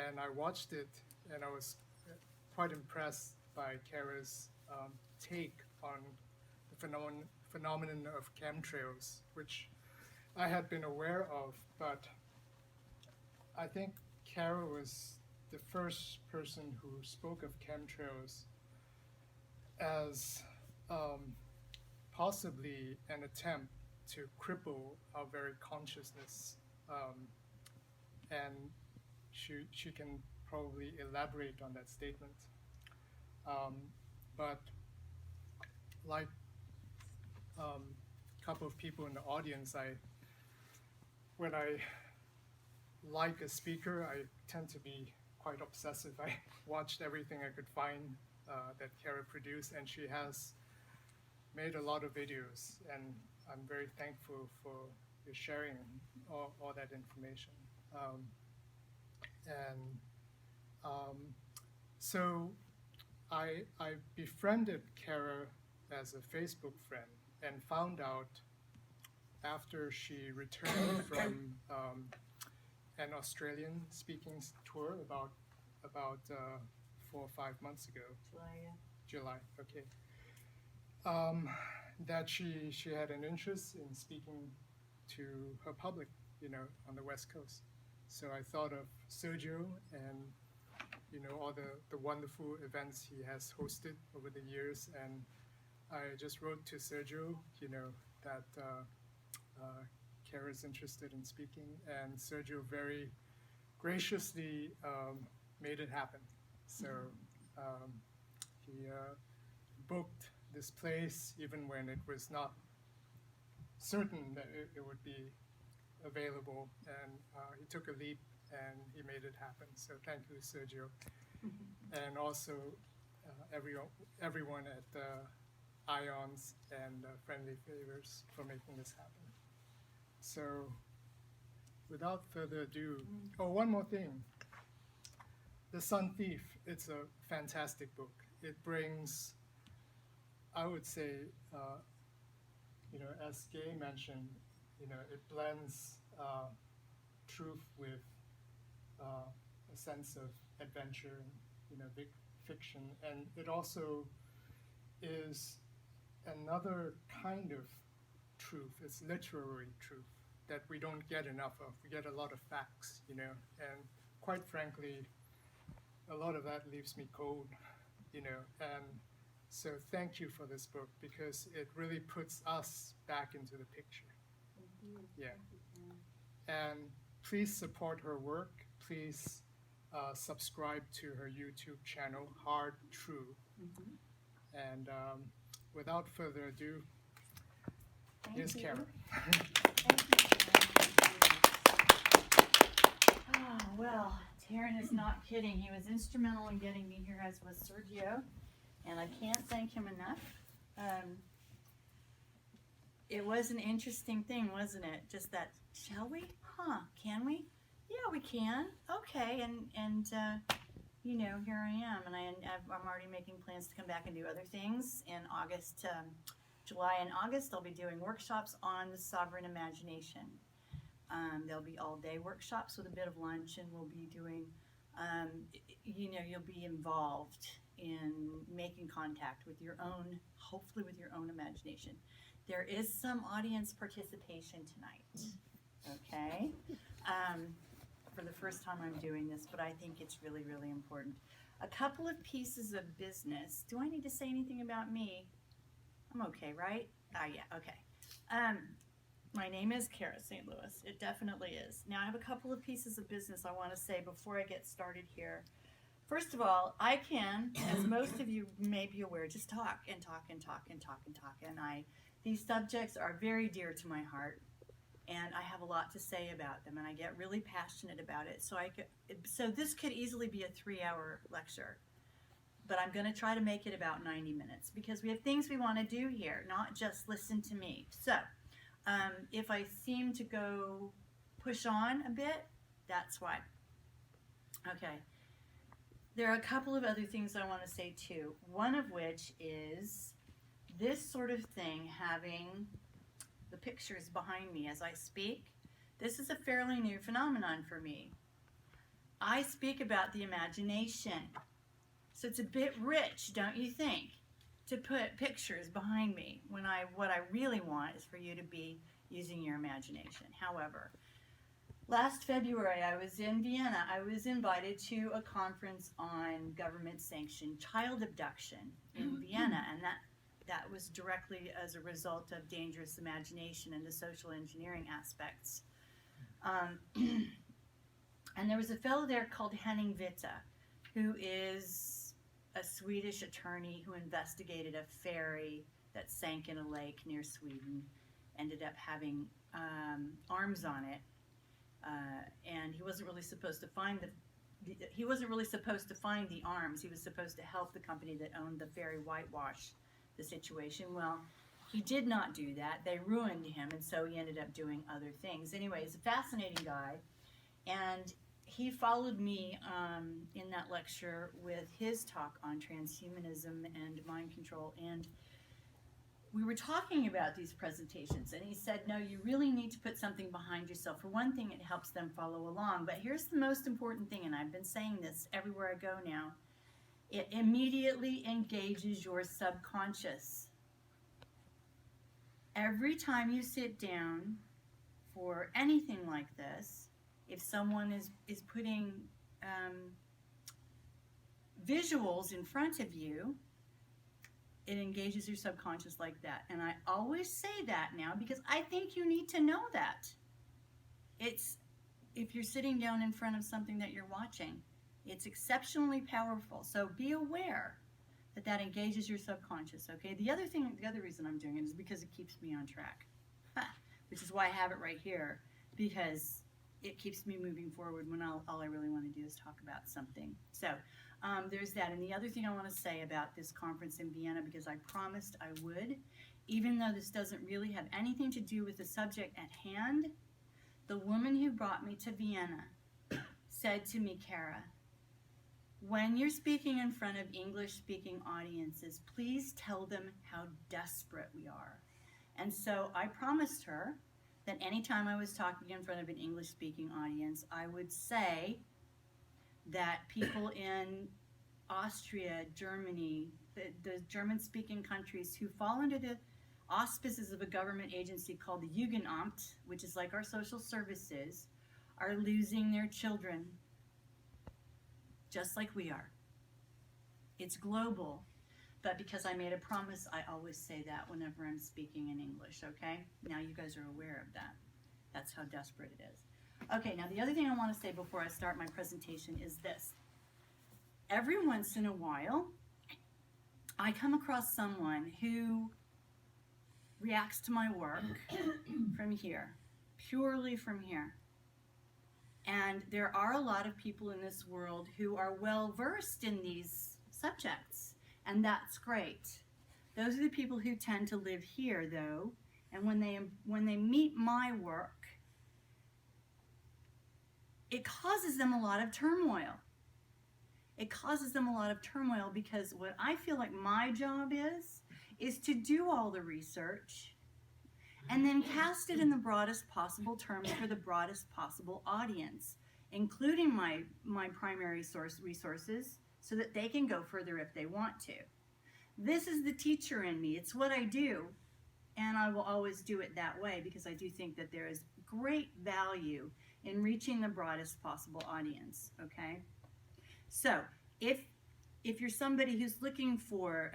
and I watched it, and I was quite impressed by Kara's take on the phenomenon of chemtrails, which I had been aware of, but I think Kara was the first person who spoke of chemtrails as possibly an attempt to cripple our very consciousness, and she can probably elaborate on that statement. But like a couple of people in the audience, when I like a speaker, I tend to be quite obsessive. I watched everything I could find that Kara produced, and she has made a lot of videos, and I'm very thankful for your sharing all that information. And so I befriended Kara as a Facebook friend and found out after she returned from an Australian speaking tour about 4 or 5 months ago. July, okay. That she had an interest in speaking to her public, on the West Coast. So I thought of Sergio and all the wonderful events he has hosted over the years, and I just wrote to Sergio, that Kara is interested in speaking, and Sergio very graciously made it happen. So he booked this place even when it was not certain that it would be available, and he took a leap and he made it happen. So thank you, Sergio. And also everyone at IONS and Friendly Favors for making this happen. So without further ado, one more thing. The Sun Thief, it's a fantastic book. It brings, I would say, as Gay mentioned, it blends truth with a sense of adventure and big fiction, and it also is another kind of truth. It's literary truth that we don't get enough of. We get a lot of facts, and quite frankly, a lot of that leaves me cold, and so thank you for this book, because it really puts us back into the picture. Thank you. Yeah. Thank you. And please support her work. Please subscribe to her YouTube channel, Hard True. And without further ado, here's Kara. Oh, well, Taryn is not kidding. He was instrumental in getting me here, as was Sergio, and I can't thank him enough. It was an interesting thing, wasn't it? Just that, shall we? Can we? Yeah, we can. Okay, and here I am, and I'm already making plans to come back and do other things in August. July and August, I'll be doing workshops on the sovereign imagination. There'll be all-day workshops with a bit of lunch, and we'll be doing, you'll be involved in making contact with your own, hopefully with your own imagination. There is some audience participation tonight, okay? For the first time I'm doing this, but I think it's really, really important. A couple of pieces of business. Do I need to say anything about me? I'm okay, right? Yeah, okay. My name is Kara St. Louis. It definitely is. Now I have a couple of pieces of business I want to say before I get started here. First of all, I can, as most of you may be aware, just talk and talk and talk and talk and talk. And these subjects are very dear to my heart, and I have a lot to say about them, and I get really passionate about it. So this could easily be a 3-hour lecture, but I'm going to try to make it about 90 minutes because we have things we want to do here, not just listen to me. So if I seem to go push on a bit, that's why. Okay. There are a couple of other things I want to say too. One of which is this sort of thing, having the pictures behind me as I speak. This is a fairly new phenomenon for me. I speak about the imagination. So it's a bit rich, don't you think, to put pictures behind me when what I really want is for you to be using your imagination. However, last February I was in Vienna. I was invited to a conference on government-sanctioned child abduction in Vienna, and that was directly as a result of dangerous imagination and the social engineering aspects. And there was a fellow there called Henning Witte, who is a Swedish attorney who investigated a ferry that sank in a lake near Sweden, ended up having arms on it, and he wasn't really supposed to find he wasn't really supposed to find the arms. He was supposed to help the company that owned the ferry whitewash the situation. Well, he did not do that. They ruined him, and so he ended up doing other things. Anyway, he's a fascinating guy, and he followed me in that lecture with his talk on transhumanism and mind control, and we were talking about these presentations, and he said, no, you really need to put something behind yourself. For one thing, it helps them follow along, but here's the most important thing, and I've been saying this everywhere I go now. It immediately engages your subconscious. Every time you sit down for anything like this, if someone is putting visuals in front of you, it engages your subconscious like that. And I always say that now because I think you need to know that. It's, if you're sitting down in front of something that you're watching, it's exceptionally powerful. So be aware that that engages your subconscious, okay? The other reason I'm doing it is because it keeps me on track, which is why I have it right here, because it keeps me moving forward when all I really want to do is talk about something. So there's that. And the other thing I want to say about this conference in Vienna, because I promised I would, even though this doesn't really have anything to do with the subject at hand, the woman who brought me to Vienna said to me, Kara, when you're speaking in front of English-speaking audiences, please tell them how desperate we are. And so I promised her that anytime I was talking in front of an English-speaking audience, I would say that people in Austria, Germany, the German-speaking countries who fall under the auspices of a government agency called the Jugendamt, which is like our social services, are losing their children, just like we are. It's global, but because I made a promise, I always say that whenever I'm speaking in English, okay? Now you guys are aware of that. That's how desperate it is. Okay, now the other thing I want to say before I start my presentation is this. Every once in a while, I come across someone who reacts to my work from here, purely from here. And there are a lot of people in this world who are well versed in these subjects, and that's great. Those are the people who tend to live here, though, and when they meet my work, it causes them a lot of turmoil. It causes them a lot of turmoil because what I feel like my job is to do all the research and then cast it in the broadest possible terms for the broadest possible audience, including my primary source resources, so that they can go further if they want to. This is the teacher in me. It's what I do, and I will always do it that way because I do think that there is great value in reaching the broadest possible audience, okay? So, if you're somebody who's looking for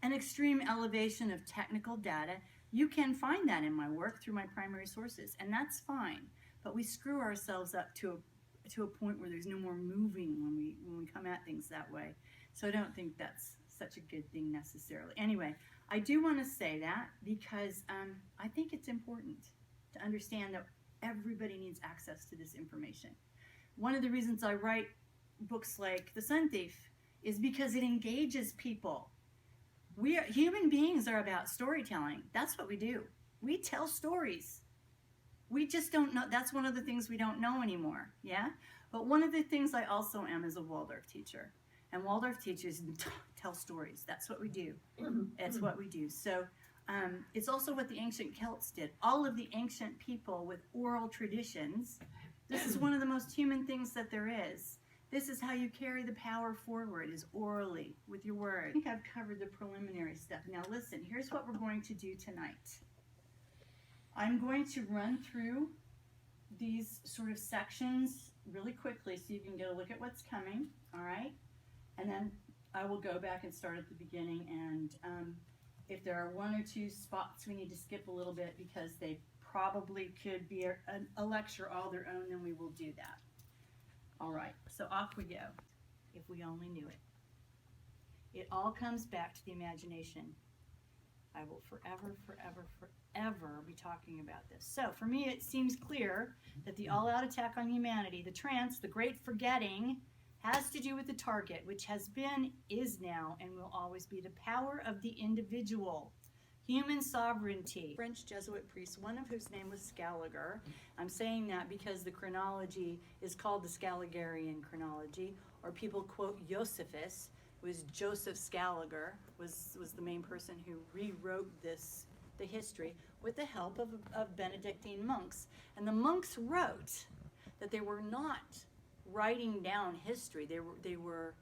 an extreme elevation of technical data, you can find that in my work through my primary sources, and that's fine. But we screw ourselves up to a point where there's no more moving when we come at things that way. So I don't think that's such a good thing necessarily. Anyway, I do want to say that because I think it's important to understand that everybody needs access to this information. One of the reasons I write books like The Sun Thief is because it engages people. Human beings are about storytelling. That's what we do. We tell stories. We just don't know. That's one of the things we don't know anymore, yeah? But one of the things I also am is a Waldorf teacher. And Waldorf teachers tell stories. That's what we do. It's what we do. So it's also what the ancient Celts did. All of the ancient people with oral traditions This is one of the most human things that there is. This is how you carry the power forward, is orally, with your word. I think I've covered the preliminary stuff. Now listen, here's what we're going to do tonight. I'm going to run through these sort of sections really quickly so you can get a look at what's coming, all right? And then I will go back and start at the beginning, and if there are one or two spots we need to skip a little bit because they probably could be a lecture all their own, then we will do that. All right, so off we go. If we only knew it. It all comes back to the imagination. I will forever, forever, forever be talking about this. So for me, it seems clear that the all-out attack on humanity, the trance, the great forgetting, has to do with the target, which has been, is now, and will always be the power of the individual. Human sovereignty. French Jesuit priest, one of whose name was Scaliger. I'm saying that because the chronology is called the Scaligerian chronology, or people quote Josephus, who was Joseph Scaliger, was the main person who rewrote the history, with the help of Benedictine monks. And the monks wrote that they were not writing down history, they were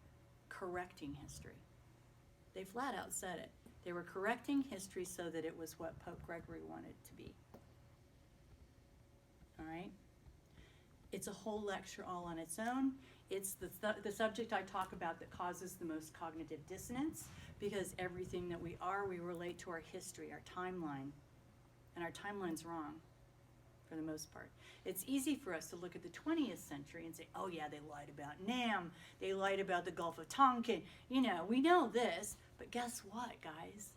correcting history. They flat out said it. They were correcting history so that it was what Pope Gregory wanted to be. All right? It's a whole lecture all on its own. It's the subject I talk about that causes the most cognitive dissonance, because everything that we are, we relate to our history, our timeline. And our timeline's wrong, for the most part. It's easy for us to look at the 20th century and say, oh yeah, they lied about Nam, they lied about the Gulf of Tonkin. You know, we know this, but guess what, guys?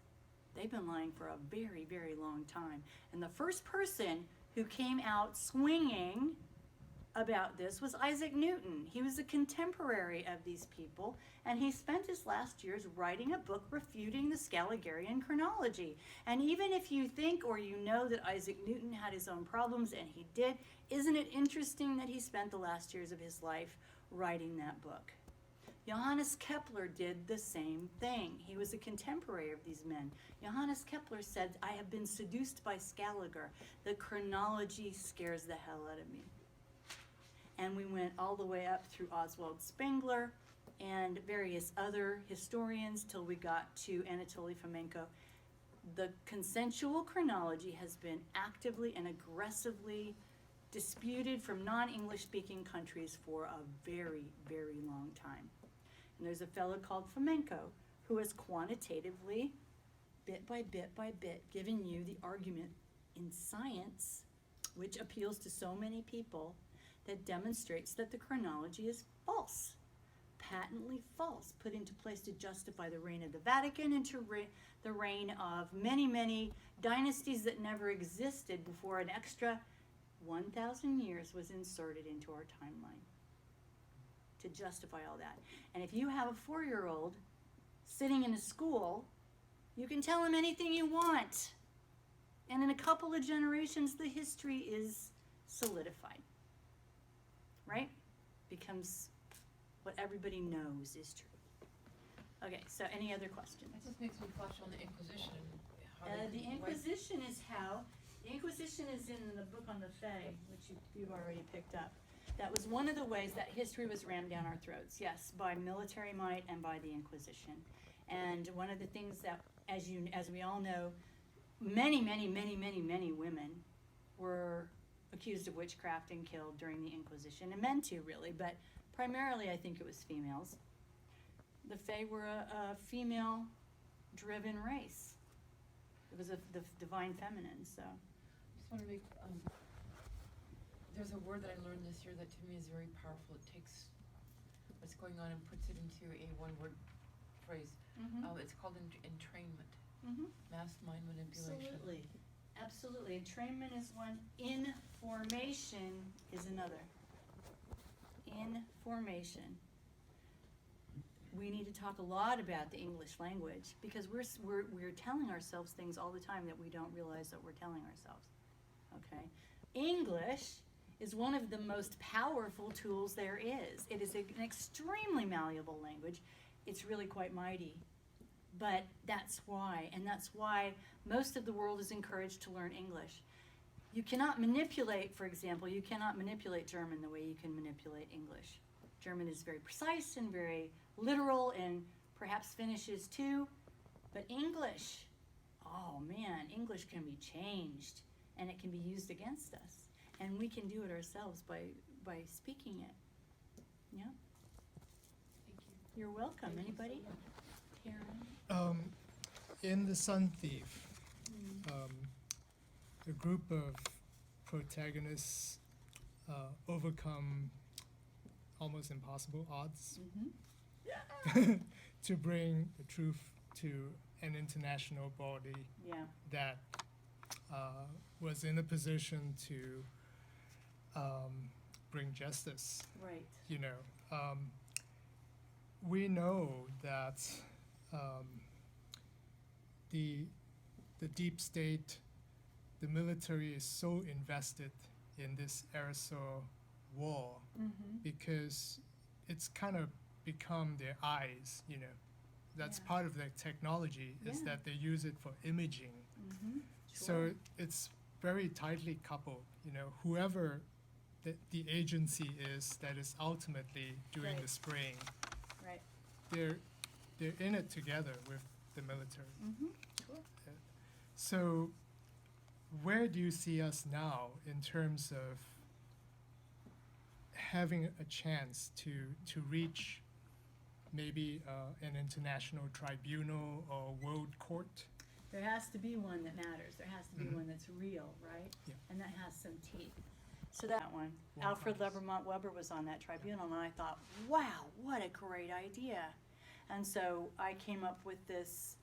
They've been lying for a very, very long time. And the first person who came out swinging about this was Isaac Newton. He was a contemporary of these people, and he spent his last years writing a book refuting the Scaligerian chronology. And even if you think or you know that Isaac Newton had his own problems, and he did, isn't it interesting that he spent the last years of his life writing that book? Johannes Kepler did the same thing. He was a contemporary of these men. Johannes Kepler said, I have been seduced by Scaliger. The chronology scares the hell out of me. And we went all the way up through Oswald Spengler and various other historians till we got to Anatoly Fomenko. The consensual chronology has been actively and aggressively disputed from non-English speaking countries for a very, very long time. And there's a fellow called Fomenko who has quantitatively, bit by bit, given you the argument in science, which appeals to so many people, that demonstrates that the chronology is false, patently false, put into place to justify the reign of the Vatican and to the reign of many, many dynasties that never existed before an extra 1,000 years was inserted into our timeline to justify all that. And if you have a 4-year-old sitting in a school, you can tell him anything you want. And in a couple of generations, the history is solidified. Right? Becomes what everybody knows is true. Okay, so any other questions? That just makes me flash on the Inquisition. The Inquisition is how, the Inquisition is in the book on the Fae, which you've already picked up. That was one of the ways that history was rammed down our throats, yes, by military might and by the Inquisition. And one of the things that, as we all know, many women were accused of witchcraft and killed during the Inquisition, and men too, really, but primarily I think it was females. The Fae were a female-driven race. It was the divine feminine, so. I just want to make, there's a word that I learned this year that to me is very powerful. It takes what's going on and puts it into a one-word phrase. It's called entrainment, mass mind manipulation. Absolutely. Entrainment is one. Information is another. Information. We need to talk a lot about the English language because we're telling ourselves things all the time that we don't realize that we're telling ourselves. Okay? English is one of the most powerful tools there is. It is an extremely malleable language. It's really quite mighty. But that's why most of the world is encouraged to learn English. You cannot manipulate, for example, you cannot manipulate German the way you can manipulate English. German is very precise and very literal, and perhaps Finnish is too. But English, oh man, English can be changed, and it can be used against us. And we can do it ourselves by speaking it. Yeah? Thank you. You're welcome. Thank you so Anybody? much. Karen? In The Sun Thief, a group of protagonists overcome almost impossible odds Mm-hmm. to bring the truth to an international body Yeah. that was in a position to bring justice. Right. You know, we know that the deep state, the military is so invested in this aerosol war Mm-hmm. because it's kind of become their eyes, you know. That's Yeah. part of their technology is Yeah. that they use it for imaging. Mm-hmm. So it's very tightly coupled, you know, whoever the agency is that is ultimately doing Right. the spraying, Right. they're in it together with the military. Mm-hmm. Cool. So where do you see us now in terms of having a chance to reach maybe an international tribunal or world court? There has to be one that matters. There has to be Mhm. one that's real, right? Yeah. And that has some teeth. So that one, Well, Alfred thanks. Levermont Weber was on that tribunal, and I thought, wow, what a great idea. And so I came up with this.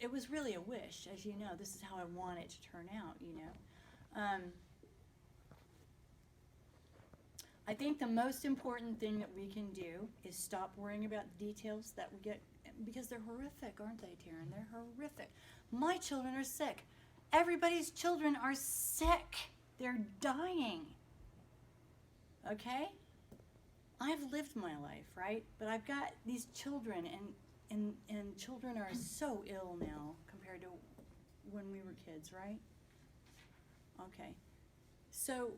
It was really a wish, as you know. This is how I want it to turn out, you know. I think the most important thing that we can do is stop worrying about the details that we get, because they're horrific, aren't they, Taryn? They're horrific. My children are sick. Everybody's children are sick. They're dying. Okay? I've lived my life, right? But I've got these children, and children are so ill now compared to when we were kids, right? Okay. So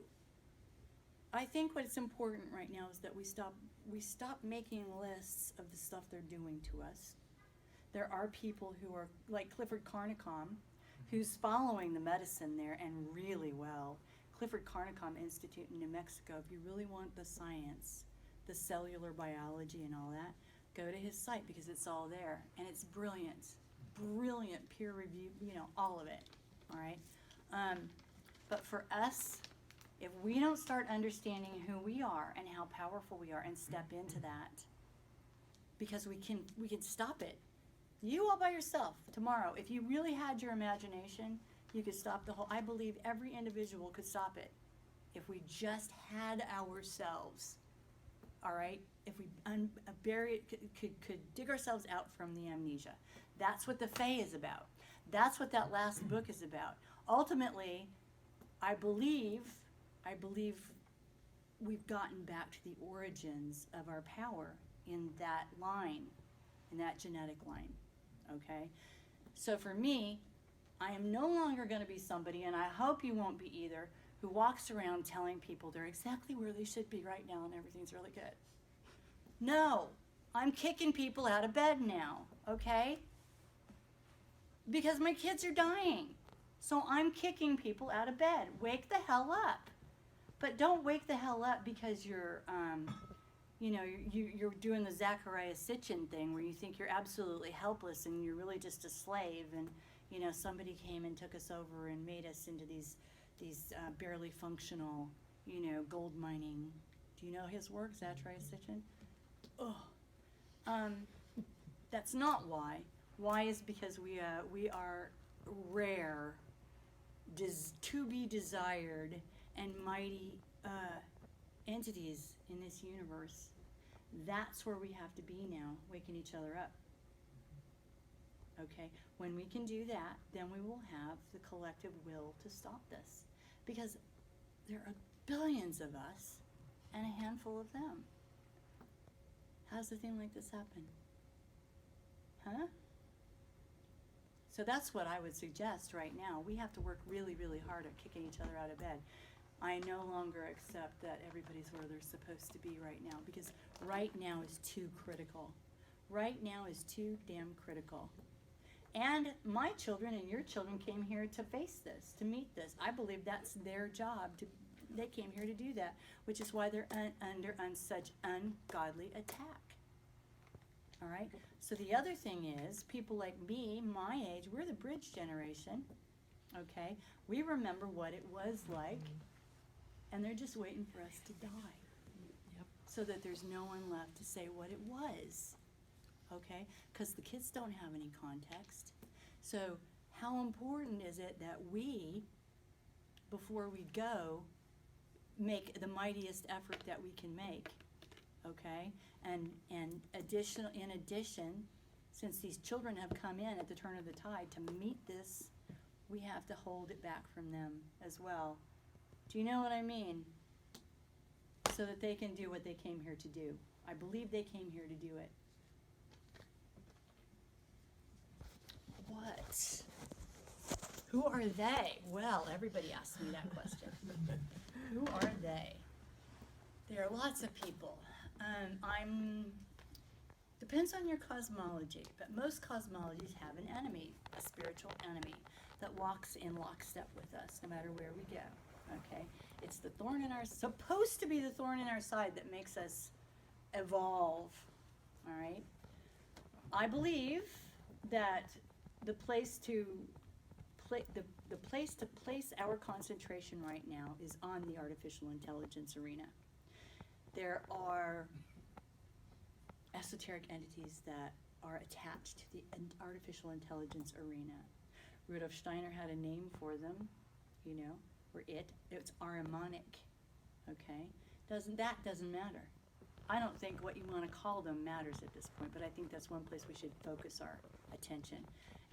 I think what's important right now is that we stop making lists of the stuff they're doing to us. There are people who are like Clifford Carnicom, who's following the medicine there and really well. Clifford Carnicom Institute in New Mexico, if you really want the science, the cellular biology and all that, go to his site because it's all there. And it's brilliant, brilliant peer review, you know, all of it, all right? But for us, if we don't start understanding who we are and how powerful we are and step into that, because we can stop it. You all by yourself tomorrow, if you really had your imagination, you could stop the whole, I believe every individual could stop it if we just had ourselves, all right? If we bury it, could dig ourselves out from the amnesia. That's what the Fae is about. That's what that last book is about. Ultimately, I believe we've gotten back to the origins of our power in that line, in that genetic line, okay? So for me, I am no longer going to be somebody, and I hope you won't be either, who walks around telling people they're exactly where they should be right now and everything's really good. No, I'm kicking people out of bed now, okay? Because my kids are dying. So I'm kicking people out of bed. Wake the hell up. But don't wake the hell up because you're, you're doing the Zachariah Sitchin thing where you think you're absolutely helpless and you're really just a slave, and you know somebody came and took us over and made us into these barely functional, gold mining. Do you know his work, Zachariah Sitchin? Oh, that's not why. Why is because we are rare, to be desired, and mighty entities in this universe. That's where we have to be now, waking each other up. Okay? When we can do that, then we will have the collective will to stop this. Because there are billions of us and a handful of them. How does a thing like this happen? Huh? So that's what I would suggest right now. We have to work really, really hard at kicking each other out of bed. I no longer accept that everybody's where they're supposed to be right now, because right now is too critical. Right now is too damn critical. And my children and your children came here to face this, to meet this. I believe that's their job. They came here to do that, which is why they're under such ungodly attack. All right? So the other thing is, people like me, my age, we're the bridge generation, okay? We remember what it was like, and they're just waiting for us to die. Yep. So that there's no one left to say what it was, okay? Because the kids don't have any context. So how important is it that we, before we go, make the mightiest effort that we can make, okay? And in addition, since these children have come in at the turn of the tide to meet this, we have to hold it back from them as well. Do you know what I mean? So that they can do what they came here to do. I believe they came here to do it. What? Who are they? Well, everybody asks me that question. Who are they? There are lots of people. Depends on your cosmology, but most cosmologies have an enemy, a spiritual enemy, that walks in lockstep with us no matter where we go, okay? It's the thorn in our, supposed to be the thorn in our side that makes us evolve, all right? I believe that the place to place our concentration right now is on the artificial intelligence arena. There are esoteric entities that are attached to the artificial intelligence arena. Rudolf Steiner had a name for them, you know, or it's Ahrimanic, okay? Doesn't matter. I don't think what you want to call them matters at this point, but I think that's one place we should focus our attention.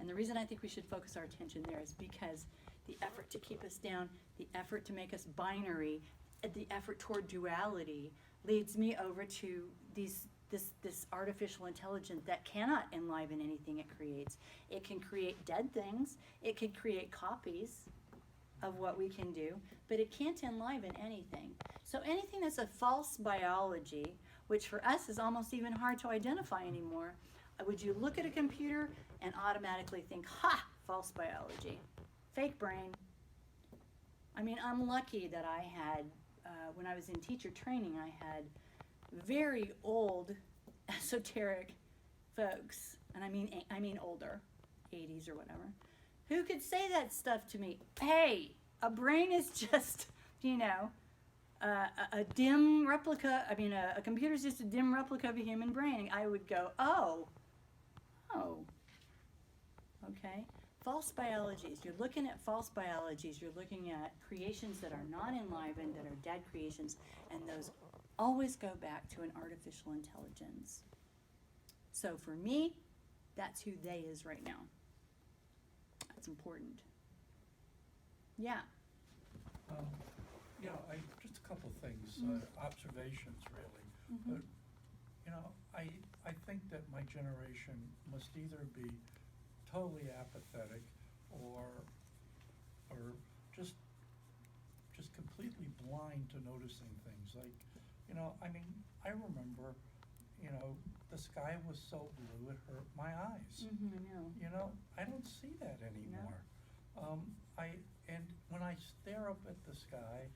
And the reason I think we should focus our attention there is because the effort to keep us down, the effort to make us binary, the effort toward duality leads me over to this artificial intelligence that cannot enliven anything it creates. It can create dead things. It can create copies of what we can do, but it can't enliven anything. So anything that's a false biology, which for us is almost even hard to identify anymore, would you look at a computer and automatically think, ha, false biology, fake brain. I mean, I'm lucky that I had, when I was in teacher training, I had very old esoteric folks, and I mean older, 80s or whatever, who could say that stuff to me. Hey, a brain is just, you know, a dim replica, a computer's just a dim replica of a human brain. I would go, oh, okay. False biologies, you're looking at false biologies, you're looking at creations that are not enlivened, that are dead creations, and those always go back to an artificial intelligence. So for me, that's who they is right now. That's important. Yeah. Just a couple things, observations really. Mm-hmm. But, I think that my generation must either be totally apathetic or just completely blind to noticing things. Like, I remember, the sky was so blue it hurt my eyes. I know. I don't see that anymore. And when I stare up at the sky,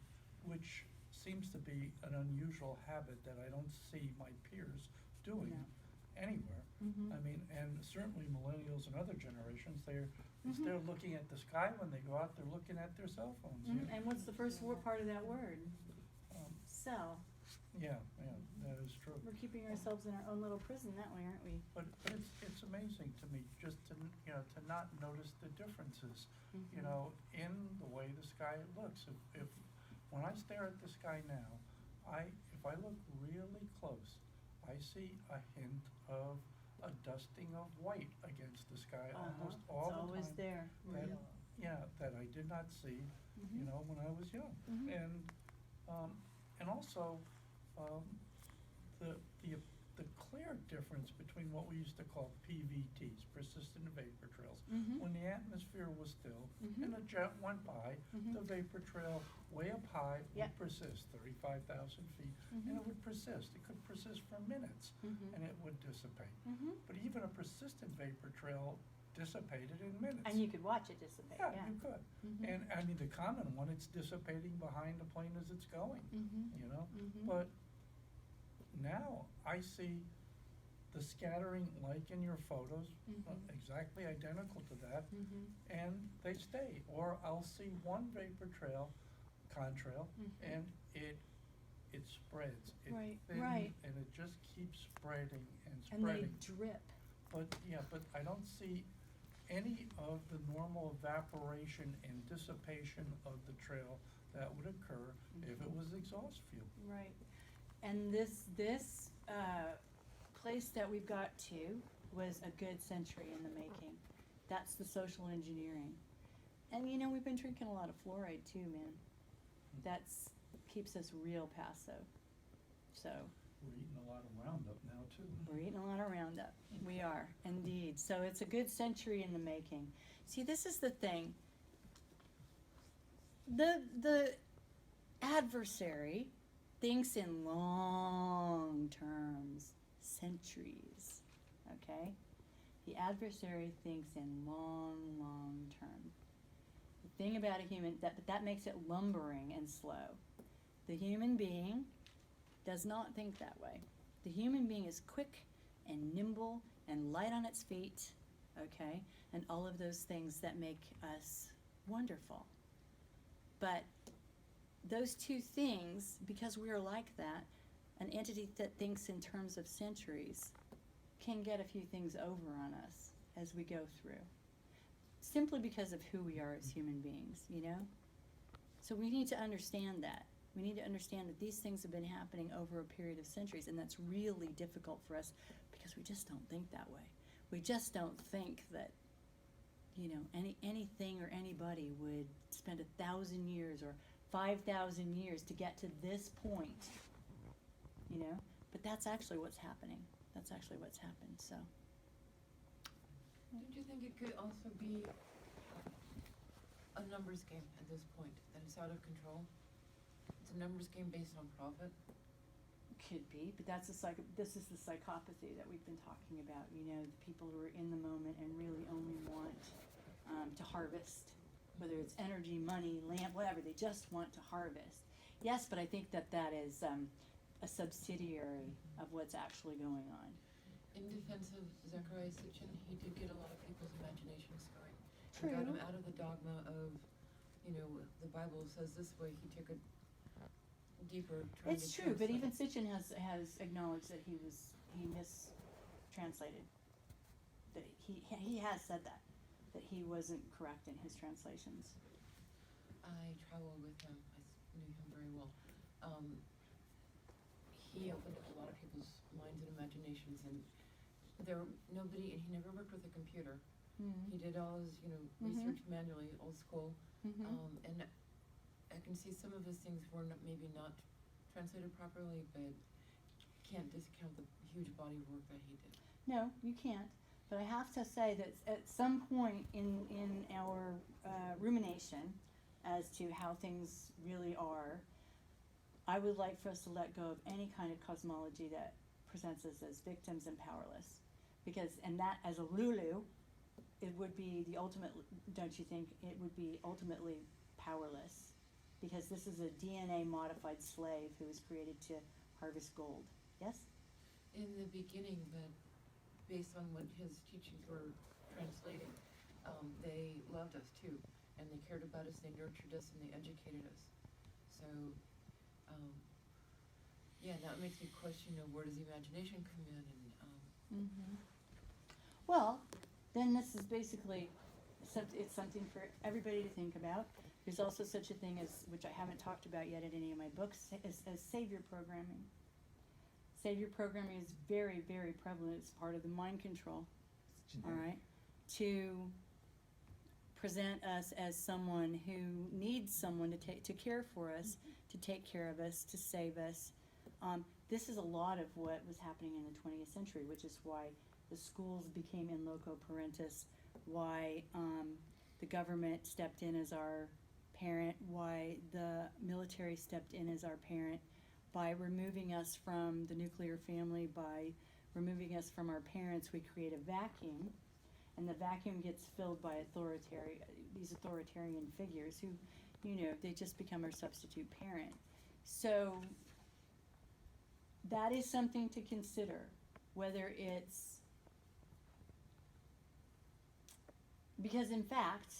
which seems to be an unusual habit that I don't see my peers doing anywhere. And certainly millennials and other generations, instead of looking at the sky when they go out, they're looking at their cell phones. And what's the first part of that word? Cell. Yeah, that is true. We're keeping ourselves in our own little prison that way, aren't we? But it's amazing to me just to not notice the differences, in the way the sky looks. If when I stare at the sky now, if I look really close, I see a hint of a dusting of white against the sky almost all it's the always time. there. That I did not see, when I was young. And also, the clear stark difference between what we used to call PVTs, persistent vapor trails. Mhm. When the atmosphere was still Mhm. and a jet went by, Mhm. the vapor trail way up high Yep. would persist, 35,000 feet, Mhm. and it would persist. It could persist for minutes, Mhm. and it would dissipate. Mhm. But even a persistent vapor trail dissipated in minutes. And you could watch it dissipate. Yeah, you could. Mhm. And I mean, the common one, it's dissipating behind the plane as it's going, Mhm. you know? Mhm. But now I see the scattering like in your photos, Mhm. exactly identical to that, Mhm. and they stay. Or I'll see one vapor trail, contrail, Mhm. and it spreads. It Right, thins, right. and it just keeps spreading and And they spreading. drip. But I don't see any of the normal evaporation and dissipation of the trail that would occur if it was exhaust fuel. Right. And this place that we've got to was a good century in the making. That's the social engineering. And you know, we've been drinking a lot of fluoride too, man. That's keeps us real passive. So We're eating a lot of Roundup now too. we're eating a lot of Roundup. We are, indeed. So it's a good century in the making. See, this is the thing. The adversary thinks in long terms, centuries. Okay? The adversary thinks in long term. The thing about a human that makes it lumbering and slow. The human being does not think that way. The human being is quick and nimble and light on its feet, okay, and all of those things that make us wonderful. But those two things, because we are like that, an entity that thinks in terms of centuries can get a few things over on us as we go through, simply because of who we are as human beings, you know? So we need to understand that. We need to understand that these things have been happening over a period of centuries, and that's really difficult for us because we just don't think that way. We just don't think that, you know, anything or anybody would spend 1,000 years or 5,000 years to get to this point, you know? But that's actually what's happening. That's actually what's happened, so. Don't you think it could also be a numbers game at this point, that it's out of control? It's a numbers game based on profit? Could be, but that's this is the psychopathy that we've been talking about, you know, the people who are in the moment and really only want to harvest, whether it's energy, money, land, whatever, they just want to harvest. Yes, but I think that is a subsidiary of what's actually going on. In defense of Zechariah Sitchin, he did get a lot of people's imaginations going. True. He got them out of the dogma of, you know, the Bible says this way. He took it deeper. It's true, but even Sitchin has acknowledged that he mistranslated. That he has said that he wasn't correct in his translations. I traveled with him. I knew him very well. He opened up a lot of people's minds and imaginations, and he never worked with a computer. Mm-hmm. He did all his, research manually, old school. Mm-hmm. And I can see some of his things were maybe not translated properly, but can't discount the huge body of work that he did. No, you can't. But I have to say that at some point in our rumination as to how things really are, I would like for us to let go of any kind of cosmology that presents us as victims and powerless. And that, as a Lulu, it would be the ultimate, don't you think, it would be ultimately powerless. Because this is a DNA-modified slave who was created to harvest gold. Yes? In the beginning, based on what his teachings were translating, they loved us too, and they cared about us, they nurtured us, and they educated us. So, that makes me question, where does the imagination come in? And Well, then this is basically, it's something for everybody to think about. There's also such a thing as, which I haven't talked about yet in any of my books, as savior programming. Savior programming is very, very prevalent. It's part of the mind control, all right, to present us as someone who needs someone to care for us, to take care of us, to save us. this is a lot of what was happening in the 20th century, which is why the schools became in loco parentis, why the government stepped in as our parent, why the military stepped in as our parent, by removing us from the nuclear family, by removing us from our parents, we create a vacuum, and the vacuum gets filled by these authoritarian figures who, they just become our substitute parent. So that is something to consider, whether it's, because in fact,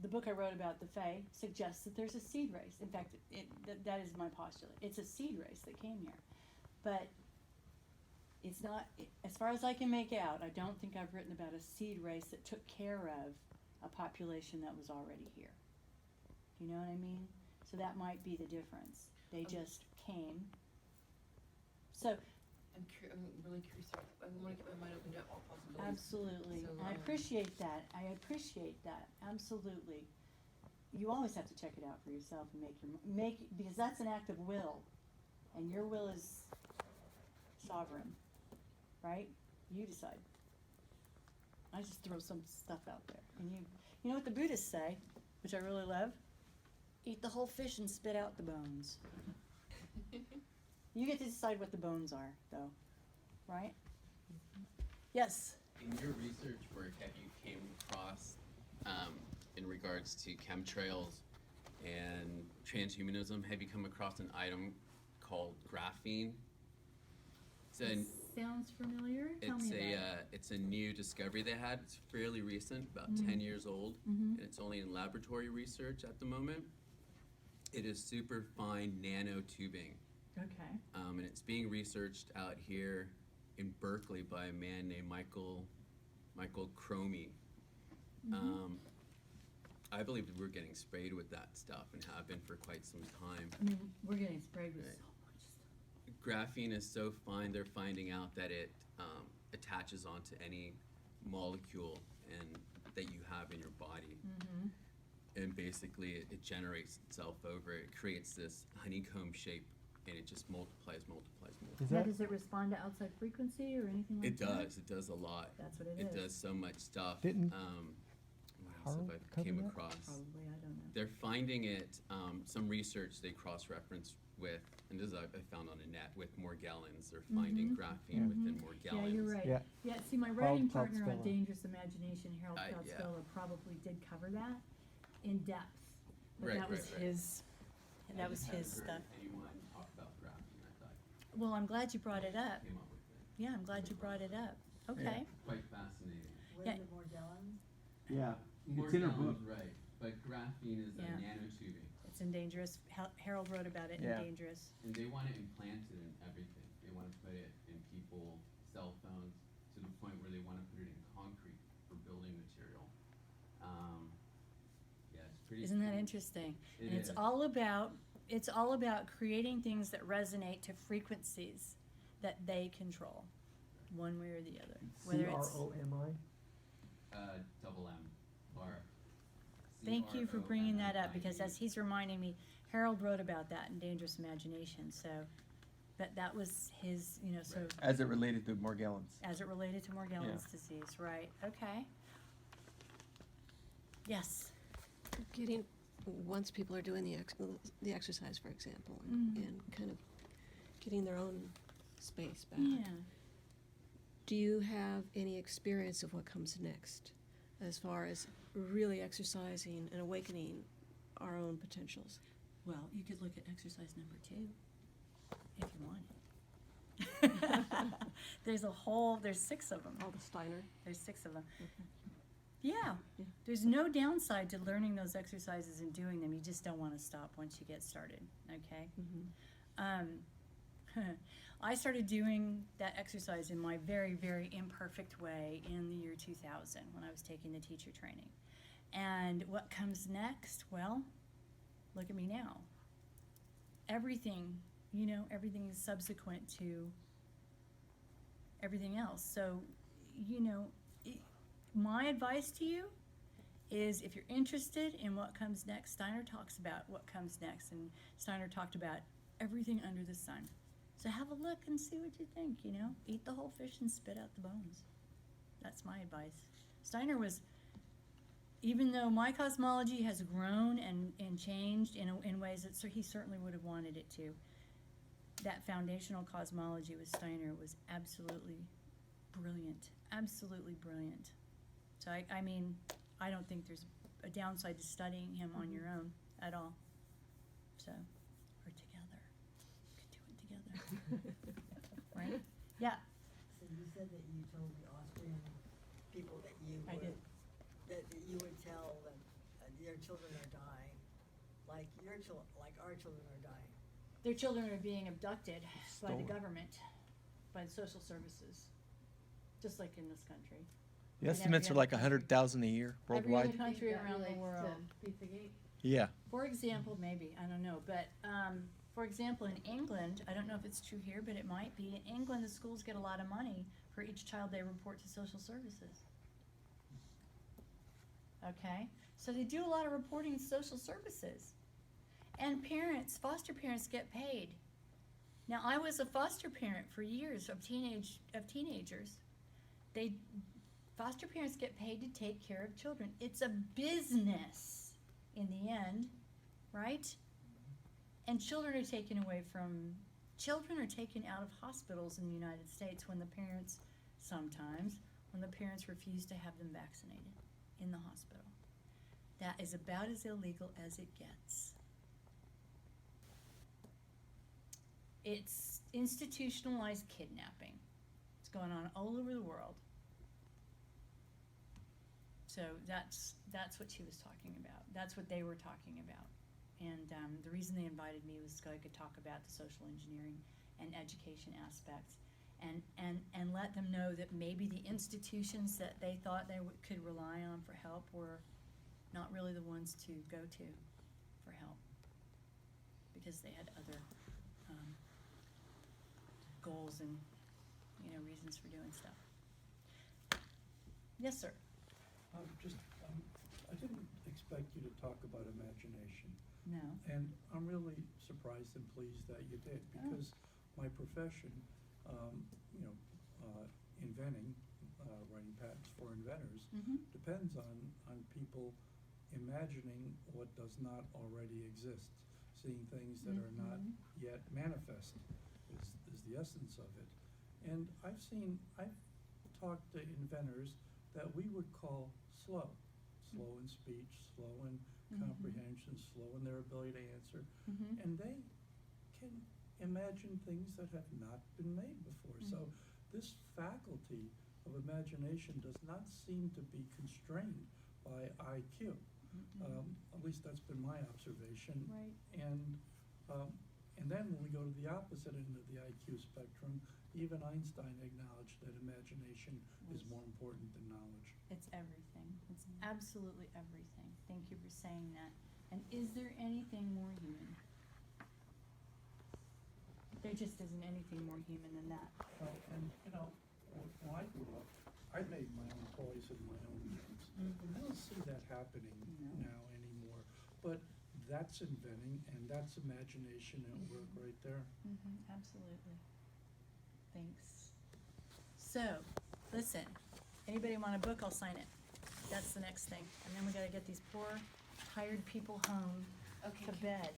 the book I wrote about the Fae suggests that there's a seed race. In fact, that is my postulate. It's a seed race that came here. But it's not, as far as I can make out, I don't think I've written about a seed race that took care of a population that was already here. Do you know what I mean? So that might be the difference. They just came. So I'm really curious. I want to get my mind open to all possibilities. absolutely. So, I appreciate that. I appreciate that. Absolutely. You always have to check it out for yourself and because that's an act of will. And your will is sovereign, right? You decide. I just throw some stuff out there. And you know what the Buddhists say, which I really love? Eat the whole fish and spit out the bones. You get to decide what the bones are, though, right? Yes? In your research work, have you came across, in regards to chemtrails and transhumanism, have you come across an item called graphene? Sounds familiar. Tell me about it. It's a new discovery they had. It's fairly recent, about 10 years old, and it's only in laboratory research at the moment. It is super fine nano tubing. Okay. And it's being researched out here in Berkeley by a man named Michael Cromie. I believe we're getting sprayed with that stuff and have been for quite some time. I mean, we're getting sprayed with Right. so much stuff. Graphene is so fine, they're finding out that it attaches onto any molecule that you have in your body. And basically it generates itself over, it creates this honeycomb shape, and it just multiplies. Now, does it respond to outside frequency or anything like that? It does a lot. That's what it It is. does so much stuff. Didn't What else have Harold I came cover that? across? Probably, I don't know. They're finding it, some research they cross-reference with, and this is I found on the net, with Morgellons. They're finding graphene within Morgellons. Yeah, you're right. Yeah. Yeah, see, my writing Cloud partner on Spiller. Dangerous Imagination, Harold Yeah. Cloud-Spiller, probably did cover that in depth. But Right, that was right. his, I that was just his haven't stuff. heard anyone talk about graphene, I thought. Well, I'm glad you brought it up. Came up with it. Yeah, I'm glad you brought it up. Okay. Quite fascinating. Yeah. Yeah, it's in her book. Morgellons, right, but graphene is Yeah. a nanotubing. It's in Dangerous. Harold wrote about it in Yeah. Dangerous. And they want to implant it in everything. They want to put it in people's cell phones to the point where they want to put it in concrete for building material. Yeah, it's pretty. Isn't that interesting? It And it's is. all about creating things that resonate to frequencies that they control, one way or the other. Whether it's CROMI? Double M, bar. Thank you for bringing that up, because CROMIE. as he's reminding me, Harold wrote about that in Dangerous Imagination. So, that was his, so Right. As it related to Morgellons. as it related to Morgellons disease, right? Okay. Yes. Once people are doing the exercise, for example, Mhm. and kind of getting their own space back. Yeah. Do you have any experience of what comes next, as far as really exercising and awakening our own potentials? Well, you could look at exercise number 2, if you want. There's 6 of them. All the Steiner. There's 6 of them. Okay. Yeah. Yeah. There's no downside to learning those exercises and doing them. You just don't want to stop once you get started, okay? I started doing that exercise in my very, very imperfect way in the year 2000 when I was taking the teacher training. And what comes next? Well, look at me now. Everything, everything is subsequent to everything else. So, my advice to you is, if you're interested in what comes next, Steiner talks about what comes next, and Steiner talked about everything under the sun. So have a look and see what you think, you know? Eat the whole fish and spit out the bones. That's my advice. Steiner was, even though my cosmology has grown and changed in ways that he certainly would have wanted it to, that foundational cosmology with Steiner was absolutely brilliant. Absolutely brilliant. So, I mean, I don't think there's a downside to studying him on your own at all. So, or together. We could do it together. Right? Yeah. So you said that you told the Austrian people that you I did. that you would tell them their children are dying, like our children are dying. Their children are being abducted by the Stolen. government, by the social services, just like in this country. The In estimates are every like other 100,000 a year Every worldwide. other country around the world. Pizzagate? Yeah. For example, maybe, I don't know, but for example, in England, I don't know if it's true here, but it might be, in England, the schools get a lot of money for each child they report to social services. Okay? So they do a lot of reporting to social services. And parents, foster parents get paid. Now, I was a foster parent for years of teenagers. Foster parents get paid to take care of children. It's a business in the end, right? And children are taken out of hospitals in the United States when the parents refuse to have them vaccinated in the hospital. That is about as illegal as it gets. It's institutionalized kidnapping. It's going on all over the world. So that's what she was talking about. That's what they were talking about. And the reason they invited me was so I could talk about the social engineering and education aspects, and let them know that maybe the institutions that they thought they could rely on for help were not really the ones to go to for help, because they had other goals and reasons for doing stuff. Yes, sir. I didn't expect you to talk about imagination, No. and I'm really surprised and pleased that you did, because my profession, inventing, writing patents for inventors, Mm-hmm. depends on people imagining what does not already exist, seeing things that are not yet manifest is the essence of it. And I've talked to inventors that we would call slow in speech, slow in comprehension, slow in their ability to answer, Mm-hmm. and they can imagine things that have not been made before. So this faculty of imagination does not seem to be constrained by IQ. At least that's been my observation. Right. And then when we go to the opposite end of the IQ spectrum, even Einstein acknowledged that imagination is more important than knowledge. It's everything. It's absolutely everything. Thank you for saying that. And is there anything more human? There just isn't anything more human than that. Well, and when I grew up, I made my own toys and my own games. I don't see that happening now anymore. But that's inventing, and that's imagination at work right there. Absolutely. Thanks. So, listen, anybody want a book, I'll sign it. That's the next thing. And then we gotta get these poor, tired people home Okay. to bed.